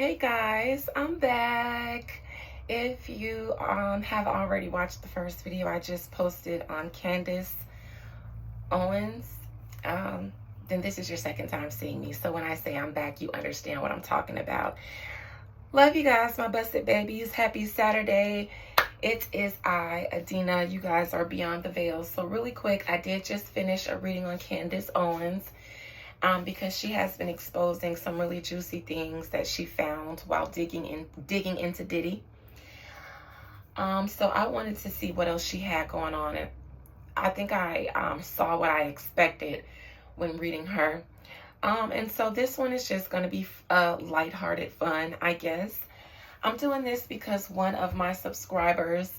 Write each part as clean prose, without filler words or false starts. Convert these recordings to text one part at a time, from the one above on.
Hey guys, I'm back. If you have already watched the first video I just posted on Candace Owens, um, then this is your second time seeing me. So when I say I'm back, you understand what I'm talking about. Love you guys, my busted babies. Happy Saturday. It is I, Adina. You guys are beyond the veil. So really quick, I did just finish a reading on Candace Owens. Because she has been exposing some really juicy things that she found while digging into Diddy. So I wanted to see what else she had going on, and I think I saw what I expected when reading her. And so this one is just going to be lighthearted fun, I guess. I'm doing this because one of my subscribers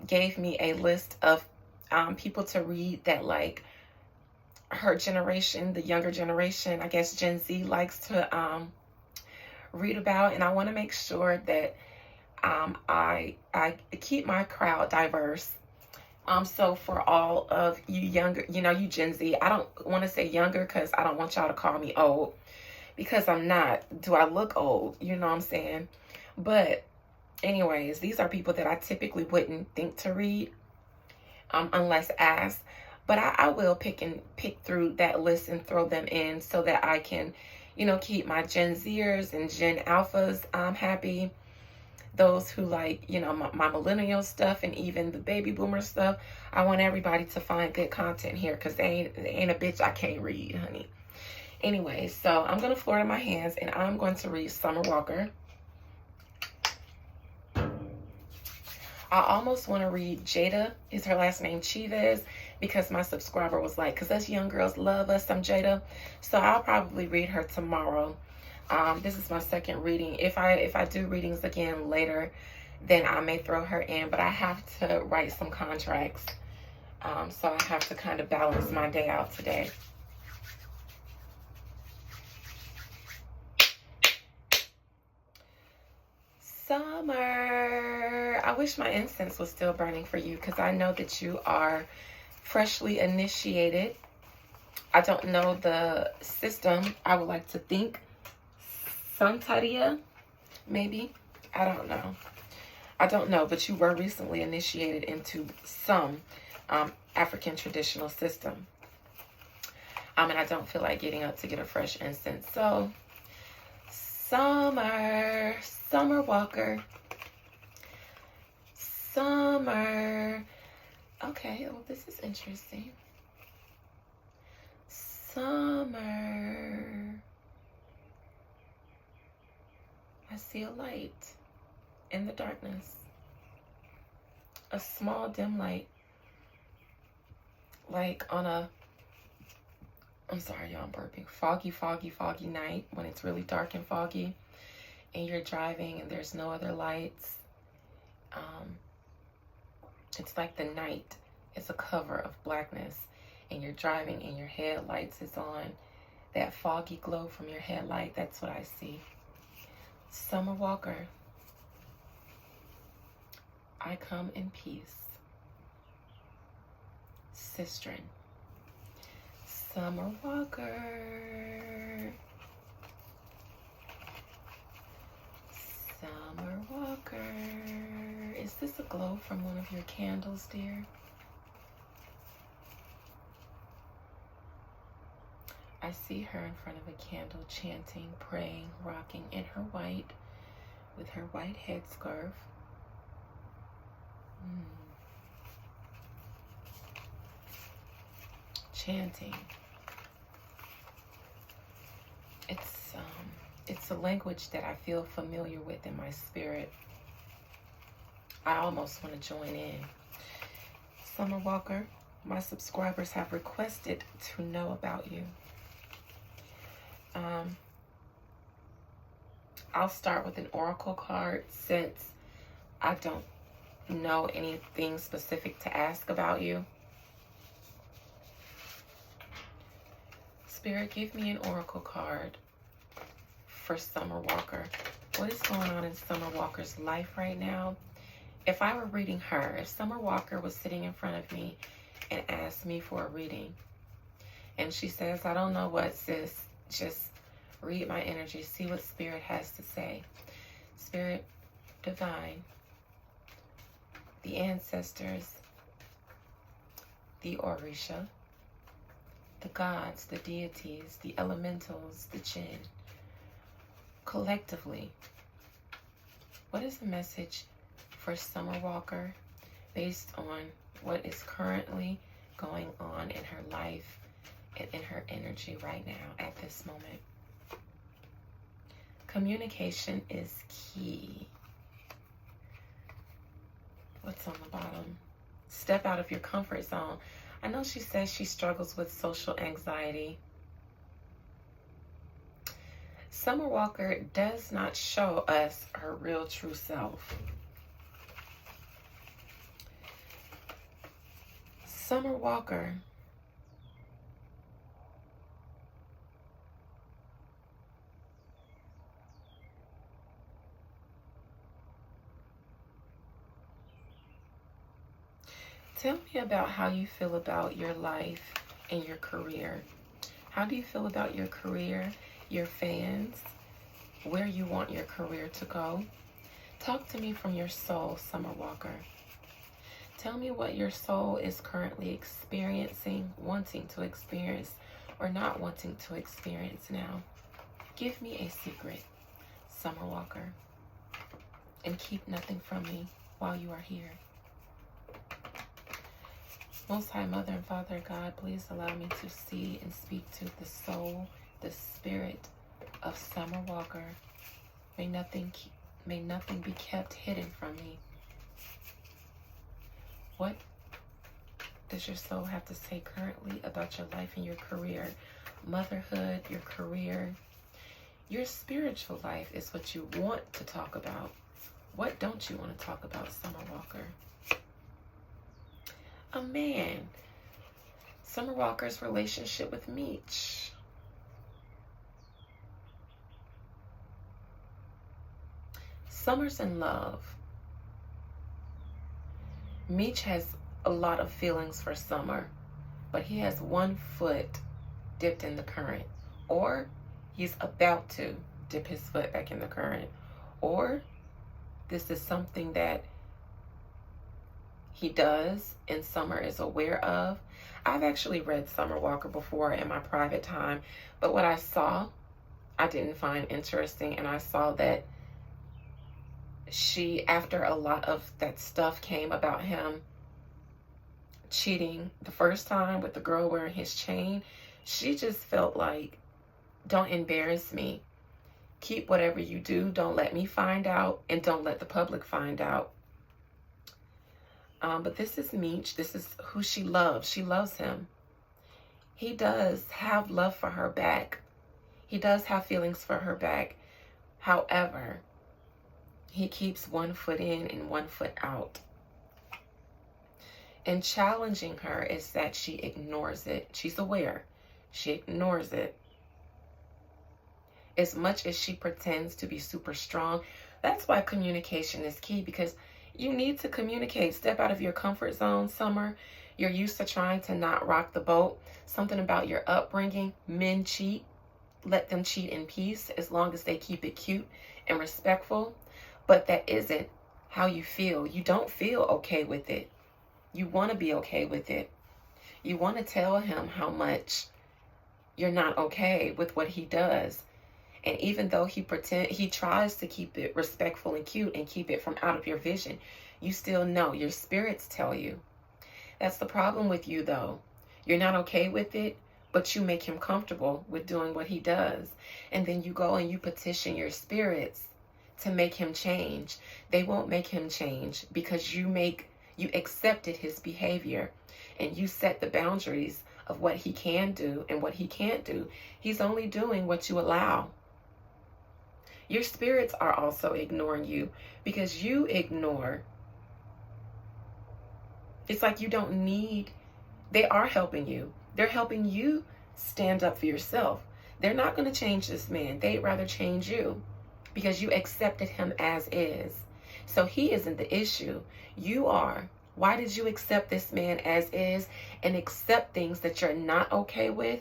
gave me a list of people to read that like her generation, the younger generation, I guess Gen Z likes to read about, and I want to make sure that I keep my crowd diverse. So for all of you younger, you Gen Z, I don't want to say younger because I don't want y'all to call me old, because I'm not. Do I look old? You know what I'm saying? But anyways, these are people that I typically wouldn't think to read unless asked. But I will pick through that list and throw them in so that I can, keep my Gen Zers and Gen Alphas happy. Those who like, my millennial stuff and even the baby boomer stuff. I want everybody to find good content here because they ain't a bitch I can't read, honey. Anyway, so I'm going to floor to my hands and I'm going to read Summer Walker. I almost want to read Jada. Is her last name Chivez? Because my subscriber was like, because us young girls love us some Jada. So I'll probably read her tomorrow. This is my second reading. If I do readings again later, then I may throw her in. But I have to write some contracts. So I have to kind of balance my day out today. Summer. I wish my incense was still burning for you because I know that you are freshly initiated. I don't know the system. I would like to think Santaria, maybe. I don't know, but you were recently initiated into some African traditional system. And I don't feel like getting up to get a fresh incense. So, Summer Walker. Summer. Okay, well, this is interesting. Summer. I see a light in the darkness. A small dim light. Like on a, I'm sorry, y'all, I'm burping. Foggy night when it's really dark and foggy and you're driving and there's no other lights. It's like the night is a cover of blackness and you're driving and your headlights is on. That foggy glow from your headlight, that's what I see. Summer Walker. I come in peace. Sistren. Summer Walker. Summer Walker. Is this a glow from one of your candles, dear? I see her in front of a candle, chanting, praying, rocking in her white, with her white headscarf. Chanting. It's a language that I feel familiar with in my spirit. I almost want to join in. Summer Walker, my subscribers have requested to know about you. I'll start with an oracle card since I don't know anything specific to ask about you. Spirit, give me an oracle card for Summer Walker. What is going on in Summer Walker's life right now? If I were reading her, if Summer Walker was sitting in front of me and asked me for a reading, and she says, I don't know what, sis, just Read my energy. See what Spirit has to say. Spirit divine, the ancestors, the Orisha, the gods, the deities, the elementals, the Jinn. Collectively, what is the message for Summer Walker based on what is currently going on in her life and in her energy right now at this moment? Communication is key. What's on the bottom? Step out of your comfort zone. I know she says she struggles with social anxiety. Summer Walker does not show us her real true self. Summer Walker tell me about how you feel about your life and your career. How do you feel about your career, your fans, where you want your career to go? Talk to me from your soul, Summer Walker. Tell me what your soul is currently experiencing, wanting to experience, or not wanting to experience now. Give me a secret, Summer Walker, and keep nothing from me while you are here. Most High Mother and Father God, please allow me to see and speak to the soul, the spirit of Summer Walker. May nothing be kept hidden from me. What does your soul have to say currently about your life and your career? Motherhood, your career, your spiritual life is what you want to talk about. What don't you want to talk about, Summer Walker? A man. Summer Walker's relationship with Meech. Summer's in love. Meech has a lot of feelings for Summer, but he has one foot dipped in the current, or he's about to dip his foot back in the current, or this is something that he does and Summer is aware of. I've actually read Summer Walker before in my private time, but what I saw, I didn't find interesting, and I saw that she, after a lot of that stuff came about him cheating the first time with the girl wearing his chain, she just felt like, don't embarrass me. Keep whatever you do. Don't let me find out, and don't let the public find out. But this is Meech. This is who she loves. She loves him. He does have love for her back. He does have feelings for her back. However, he keeps one foot in and one foot out. And challenging her is that she ignores it. She's aware. She ignores it. As much as she pretends to be super strong, that's why communication is key, because you need to communicate. Step out of your comfort zone, Summer. You're used to trying to not rock the boat. Something about your upbringing. Men cheat. Let them cheat in peace as long as they keep it cute and respectful. But that isn't how you feel. You don't feel okay with it. You want to be okay with it. You want to tell him how much you're not okay with what he does. And even though he tries to keep it respectful and cute and keep it from out of your vision, you still know, your spirits tell you. That's the problem with you, though. You're not okay with it, but you make him comfortable with doing what he does. And then you go and you petition your spirits to make him change. They won't make him change because you accepted his behavior and you set the boundaries of what he can do and what he can't do. He's only doing what you allow. Your spirits are also ignoring you because you ignore. It's like you don't need, they are helping you. They're helping you stand up for yourself. They're not going to change this man. They'd rather change you because you accepted him as is. So he isn't the issue. You are. Why did you accept this man as is and accept things that you're not okay with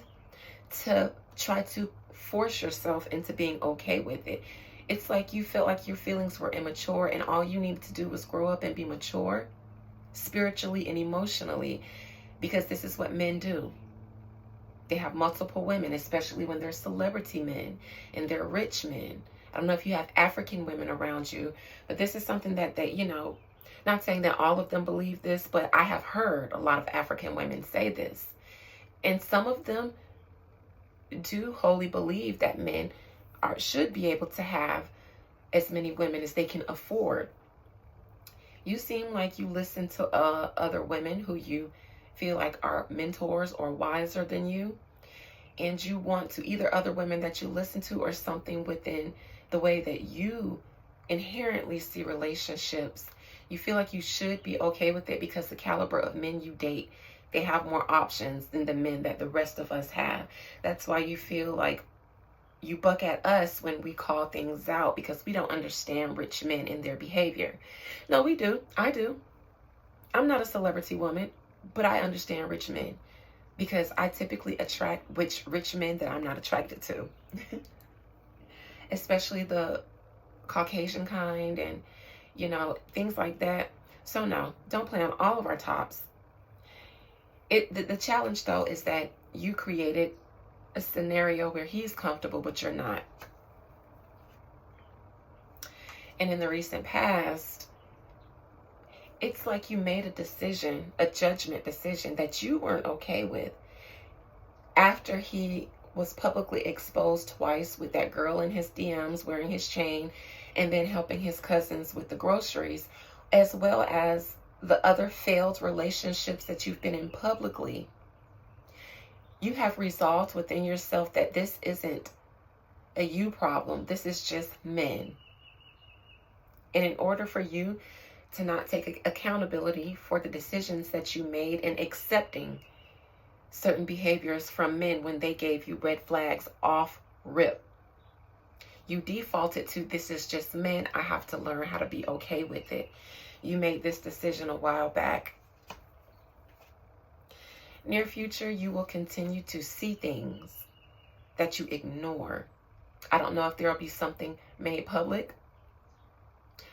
to try to force yourself into being okay with it. It's like you felt like your feelings were immature and all you needed to do was grow up and be mature spiritually and emotionally, because this is what men do. They have multiple women, especially when they're celebrity men and they're rich men. I don't know if you have African women around you, but this is something that they, not saying that all of them believe this, but I have heard a lot of African women say this. And some of them do wholly believe that men should be able to have as many women as they can afford. You seem like you listen to other women who you feel like are mentors or wiser than you. And you want to, either other women that you listen to or something within the way that you inherently see relationships. You feel like you should be okay with it because the caliber of men you date, they have more options than the men that the rest of us have. That's why you feel like you buck at us when we call things out, because we don't understand rich men and their behavior. No, we do. I do. I'm not a celebrity woman, but I understand rich men because I typically attract rich men that I'm not attracted to. Especially the Caucasian kind and, things like that. So no, don't play on all of our tops. The challenge, though, is that you created a scenario where he's comfortable, but you're not. And in the recent past, it's like you made a decision, a judgment decision that you weren't okay with after he was publicly exposed twice with that girl in his DMs wearing his chain and then helping his cousins with the groceries, as well as the other failed relationships that you've been in publicly. You have resolved within yourself that this isn't a you problem. This is just men. And in order for you to not take accountability for the decisions that you made and accepting certain behaviors from men when they gave you red flags off rip, you defaulted to, this is just men. I have to learn how to be okay with it. You made this decision a while back. Near future, you will continue to see things that you ignore. I don't know if there will be something made public,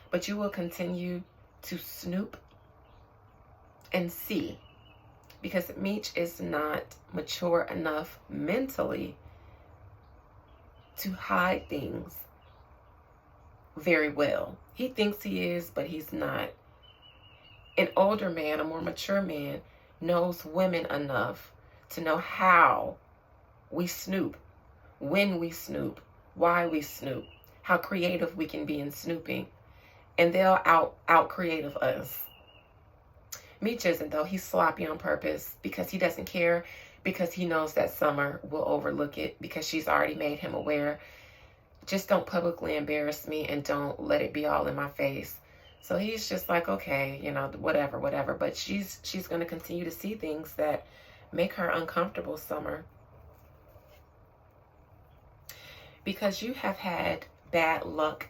but you will continue to snoop and see, because Meech is not mature enough mentally to hide things very well. He thinks he is, but he's not. An older man, a more mature man, knows women enough to know how we snoop, when we snoop, why we snoop, how creative we can be in snooping. And they'll out creative us. Meech isn't, though. He's sloppy on purpose because he doesn't care, because he knows that Summer will overlook it because she's already made him aware. Just don't publicly embarrass me and don't let it be all in my face. So he's just like, okay, whatever. But she's going to continue to see things that make her uncomfortable, Summer. Because you have had bad luck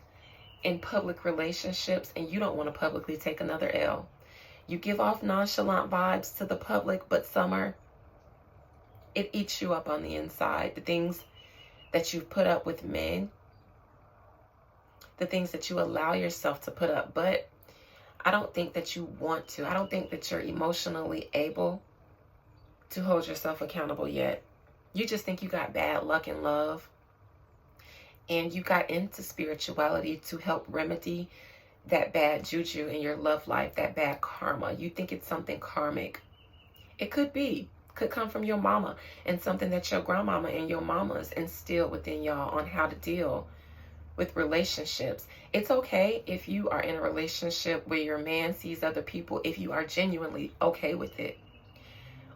in public relationships and you don't want to publicly take another L. You give off nonchalant vibes to the public, but Summer, it eats you up on the inside. The things that you've put up with men, the things that you allow yourself to put up, but I don't think that you want to. I don't think that you're emotionally able to hold yourself accountable yet. You just think you got bad luck in love, and you got into spirituality to help remedy that bad juju in your love life, that bad karma. You think it's something karmic. It could be. Could come from your mama, and something that your grandmama and your mamas instilled within y'all on how to deal with relationships. It's okay if you are in a relationship where your man sees other people, if you are genuinely okay with it.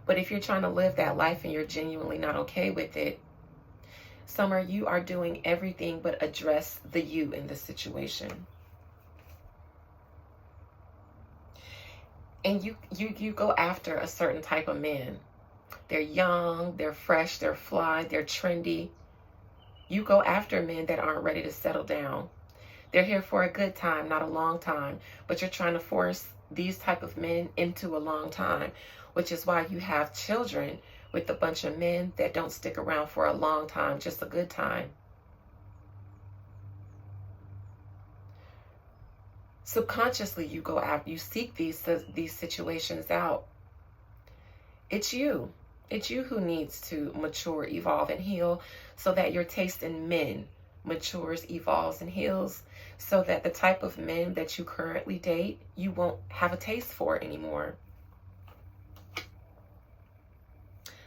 But if you're trying to live that life and you're genuinely not okay with it, Summer, you are doing everything but address the you in the situation. And you go after a certain type of man. They're young, they're fresh, they're fly, they're trendy. You go after men that aren't ready to settle down. They're here for a good time, not a long time. But you're trying to force these type of men into a long time, which is why you have children with a bunch of men that don't stick around for a long time, just a good time. Subconsciously, you go out, you seek these situations out. It's you. It's you who needs to mature, evolve, and heal so that your taste in men matures, evolves, and heals, so that the type of men that you currently date, you won't have a taste for anymore.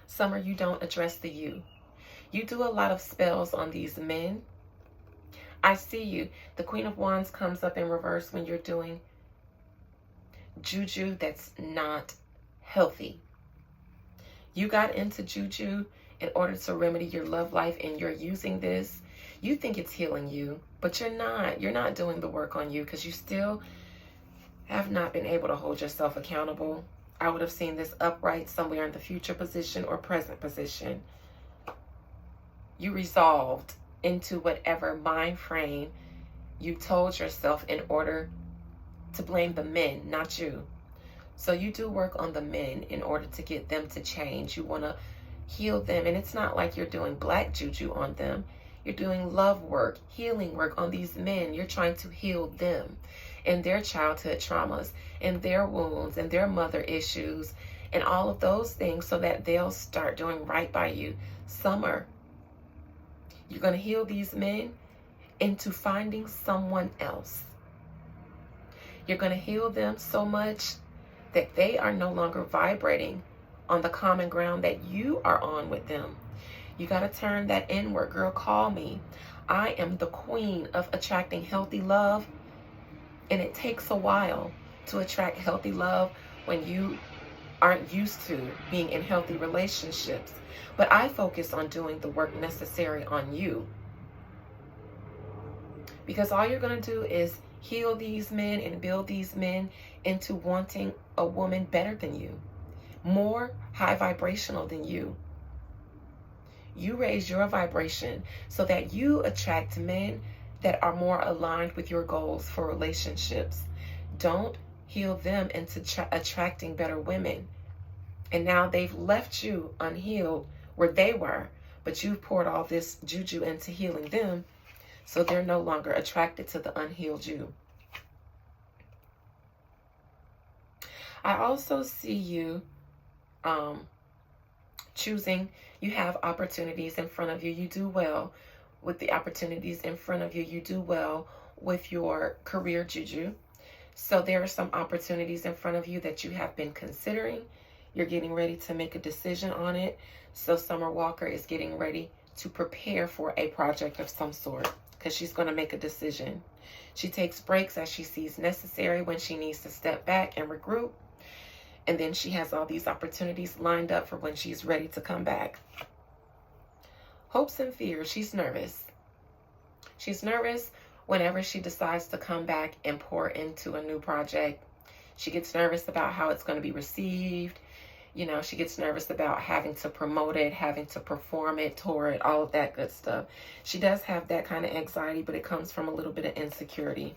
Summer, you don't address the you. You do a lot of spells on these men. I see you. The Queen of Wands comes up in reverse when you're doing juju that's not healthy. You got into juju in order to remedy your love life, and you're using this. You think it's healing you, but you're not. You're not doing the work on you because you still have not been able to hold yourself accountable. I would have seen this upright somewhere in the future position or present position. You resolved into whatever mind frame you told yourself in order to blame the men, not you. So you do work on the men in order to get them to change. You want to heal them. And it's not like you're doing black juju on them. You're doing love work, healing work on these men. You're trying to heal them and their childhood traumas and their wounds and their mother issues and all of those things so that they'll start doing right by you. Summer, you're going to heal these men into finding someone else. You're going to heal them so much that they are no longer vibrating on the common ground that you are on with them. You got to turn that inward. Girl, call me. I am the queen of attracting healthy love. And it takes a while to attract healthy love when you aren't used to being in healthy relationships. But I focus on doing the work necessary on you. Because all you're going to do is heal these men and build these men into wanting a woman better than you, more high vibrational than you. You raise your vibration so that you attract men that are more aligned with your goals for relationships. Don't heal them into attracting better women. And now they've left you unhealed where they were, but you've poured all this juju into healing them, so they're no longer attracted to the unhealed you. I also see you choosing. You have opportunities in front of you. You do well with the opportunities in front of you. You do well with your career juju. So there are some opportunities in front of you that you have been considering. You're getting ready to make a decision on it. So Summer Walker is getting ready to prepare for a project of some sort because she's going to make a decision. She takes breaks as she sees necessary when she needs to step back and regroup. And then she has all these opportunities lined up for when she's ready to come back. Hopes and fears. She's nervous. She's nervous whenever she decides to come back and pour into a new project. She gets nervous about how it's going to be received. You know, she gets nervous about having to promote it, having to perform it, tour it, all of that good stuff. She does have that kind of anxiety, but it comes from a little bit of insecurity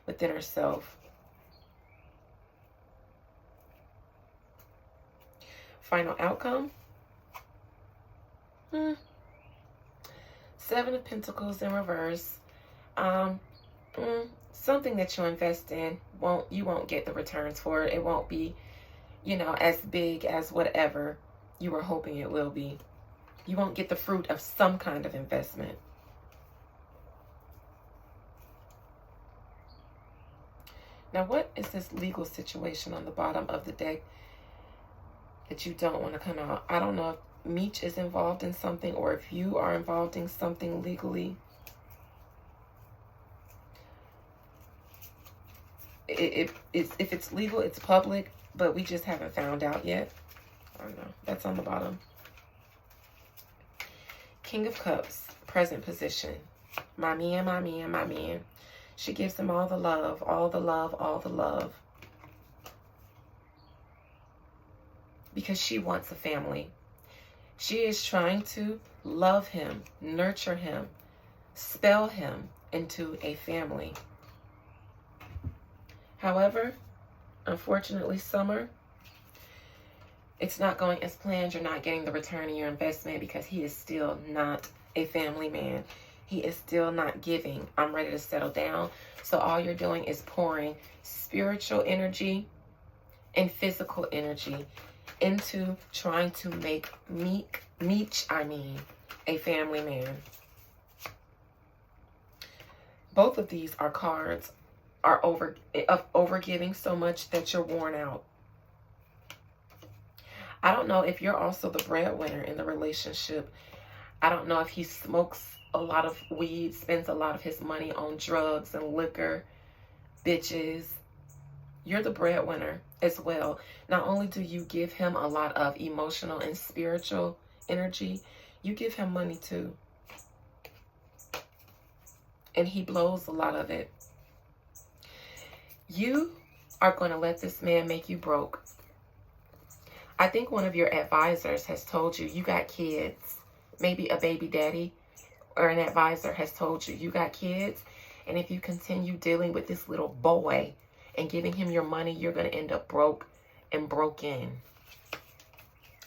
within herself. Final outcome. 7 of Pentacles in reverse. Something that you invest in, you won't get the returns for it. It won't be, you know, as big as whatever you were hoping it will be. You won't get the fruit of some kind of investment. Now, what is this legal situation on the bottom of the deck that you don't want to come out? I don't know if Meech is involved in something or if you are involved in something legally. If it's legal, it's public, but we just haven't found out yet. I don't know. That's on the bottom. King of Cups, present position. My man, my man, my man. She gives him all the love, all the love, all the love. Because she wants a family. She is trying to love him, nurture him, spell him into a family. However, unfortunately, Summer, It's not going as planned. You're not getting the return on your investment because he is still not a family man. He is still not giving. I'm ready to settle down. So all you're doing is pouring spiritual energy and physical energy into trying to make Meech, a family man. Both of these are cards of overgiving so much that you're worn out. I don't know if you're also the breadwinner in the relationship. I don't know if he smokes a lot of weed, spends a lot of his money on drugs and liquor, bitches. You're the breadwinner as well. Not only do you give him a lot of emotional and spiritual energy, you give him money too. And he blows a lot of it. You are going to let this man make you broke. I think one of your advisors has told you you got kids. Maybe a baby daddy or an advisor has told you you got kids. And if you continue dealing with this little boy and giving him your money, you're going to end up broke and broken.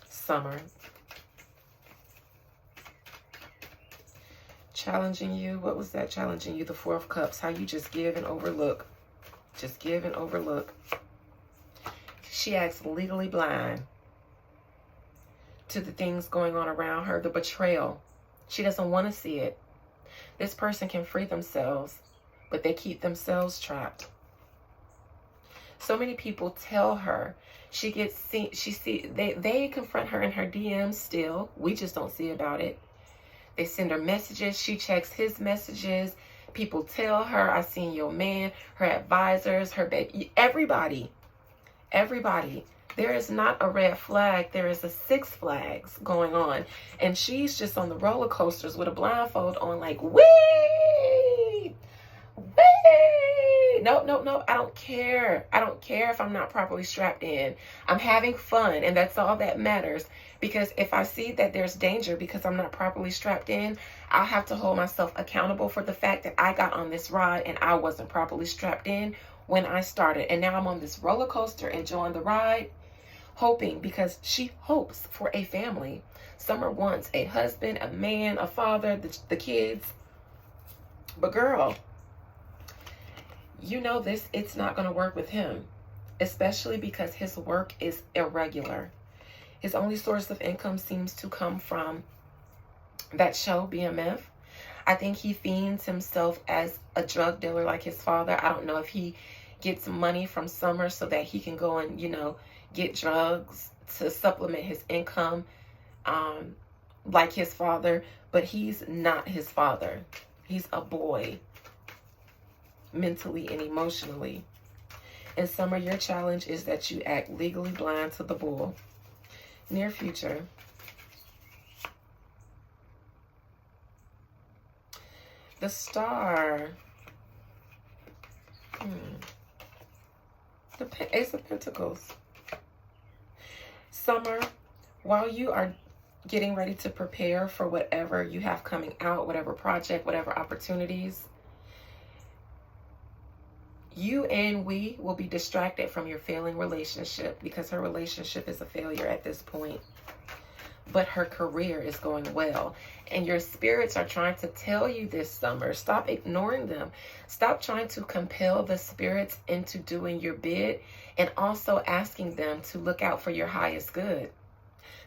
Summer. Challenging you. What was that challenging you? The Four of Cups. How you just give and overlook. Just give and overlook. She acts legally blind to the things going on around her. The betrayal. She doesn't want to see it. This person can free themselves, but they keep themselves trapped. So many people tell her. She gets seen. They confront her in her DMs still. We just don't see about it. They send her messages. She checks his messages. People tell her, I seen your man, her advisors, her baby, everybody. There is not a red flag. There is a 6 flags going on. And she's just on the roller coasters with a blindfold on like, wee! No. I don't care. I don't care if I'm not properly strapped in. I'm having fun, and that's all that matters. Because if I see that there's danger because I'm not properly strapped in, I'll have to hold myself accountable for the fact that I got on this ride and I wasn't properly strapped in when I started. And now I'm on this roller coaster enjoying the ride, hoping, because she hopes for a family. Summer wants a husband, a man, a father, the kids. But girl, you know this, it's not going to work with him, especially because his work is irregular. His only source of income seems to come from that show, BMF. I think he fiends himself as a drug dealer like his father. I don't know if he gets money from Summer so that he can go and, get drugs to supplement his income like his father. But he's not his father. He's a boy, mentally and emotionally. And Summer, your challenge is that you act legally blind to the bull. Near future. The Star. The Ace of Pentacles. Summer, while you are getting ready to prepare for whatever you have coming out, whatever project, whatever opportunities, you and we will be distracted from your failing relationship because her relationship is a failure at this point. But her career is going well. And your spirits are trying to tell you this, Summer. Stop ignoring them. Stop trying to compel the spirits into doing your bid and also asking them to look out for your highest good.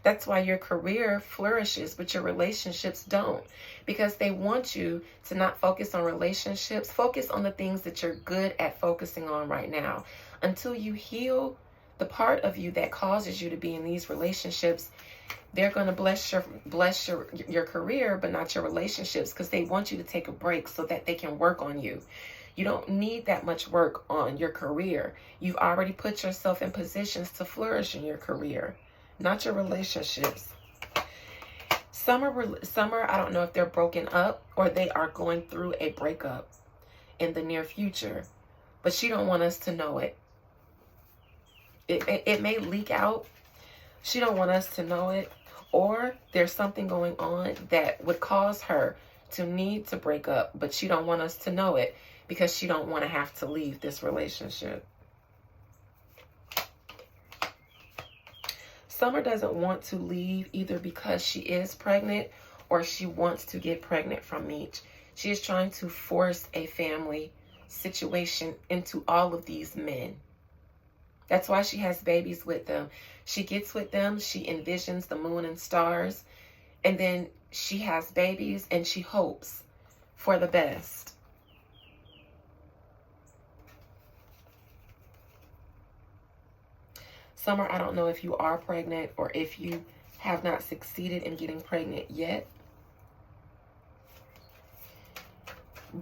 That's why your career flourishes, but your relationships don't. Because they want you to not focus on relationships. Focus on the things that you're good at focusing on right now. Until you heal the part of you that causes you to be in these relationships, they're going to bless your career, but not your relationships, because they want you to take a break so that they can work on you. You don't need that much work on your career. You've already put yourself in positions to flourish in your career, not your relationships. Summer, I don't know if they're broken up or they are going through a breakup in the near future, but she don't want us to know it. It may leak out. She don't want us to know it, or there's something going on that would cause her to need to break up, but she don't want us to know it because she don't want to have to leave this relationship. Summer doesn't want to leave either because she is pregnant or she wants to get pregnant from Meech. She is trying to force a family situation into all of these men. That's why she has babies with them. She gets with them, she envisions the moon and stars, and then she has babies and she hopes for the best. Summer, I don't know if you are pregnant or if you have not succeeded in getting pregnant yet.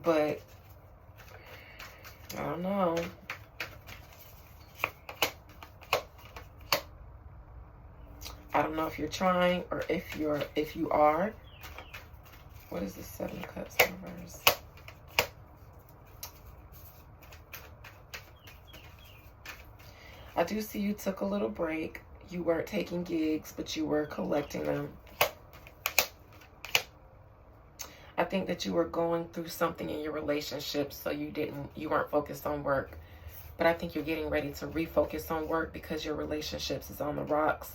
But I don't know. I don't know if you're trying or if you are. What is the 7 of Cups in reverse? I do see you took a little break. You weren't taking gigs, but you were collecting them. I think that you were going through something in your relationship, so you weren't focused on work. But I think you're getting ready to refocus on work because your relationships is on the rocks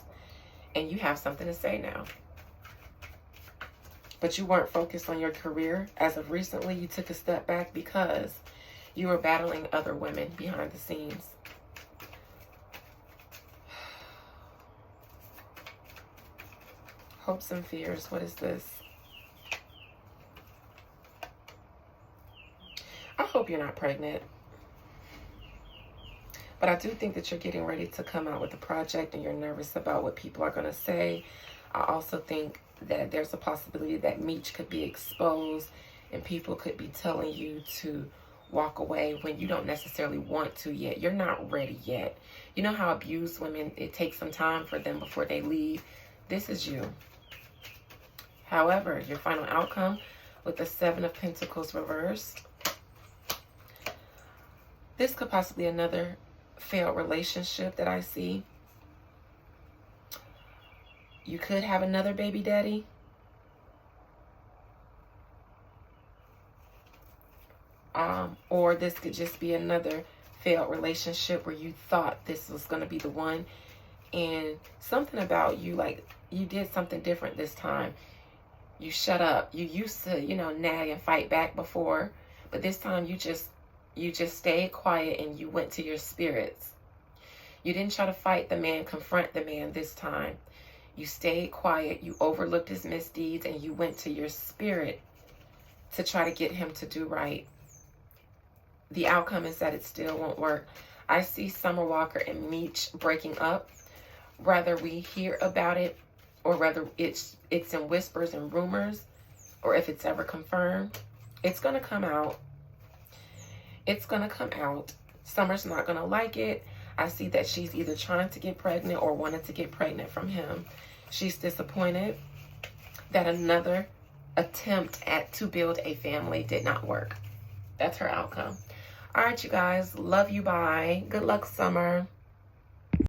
and you have something to say now. But you weren't focused on your career. As of recently, you took a step back because you were battling other women behind the scenes. Hopes and fears. What is this? I hope you're not pregnant. But I do think that you're getting ready to come out with a project and you're nervous about what people are going to say. I also think that there's a possibility that Meech could be exposed and people could be telling you to walk away when you don't necessarily want to yet. You're not ready yet. You know how abused women, it takes some time for them before they leave. This is you. However, your final outcome with the 7 of Pentacles reversed. This could possibly be another failed relationship that I see. You could have another baby daddy. Or this could just be another failed relationship where you thought this was going to be the one. And something about you, like you did something different this time. You shut up. You used to, nag and fight back before. But this time you just stayed quiet and you went to your spirits. You didn't try to fight the man, confront the man this time. You stayed quiet. You overlooked his misdeeds and you went to your spirit to try to get him to do right. The outcome is that it still won't work. I see Summer Walker and Meech breaking up. Whether we hear about it or whether it's in whispers and rumors or if it's ever confirmed, it's going to come out. It's going to come out. Summer's not going to like it. I see that she's either trying to get pregnant or wanted to get pregnant from him. She's disappointed that another attempt to build a family did not work. That's her outcome. All right, you guys. Love you. Bye. Good luck, Summer.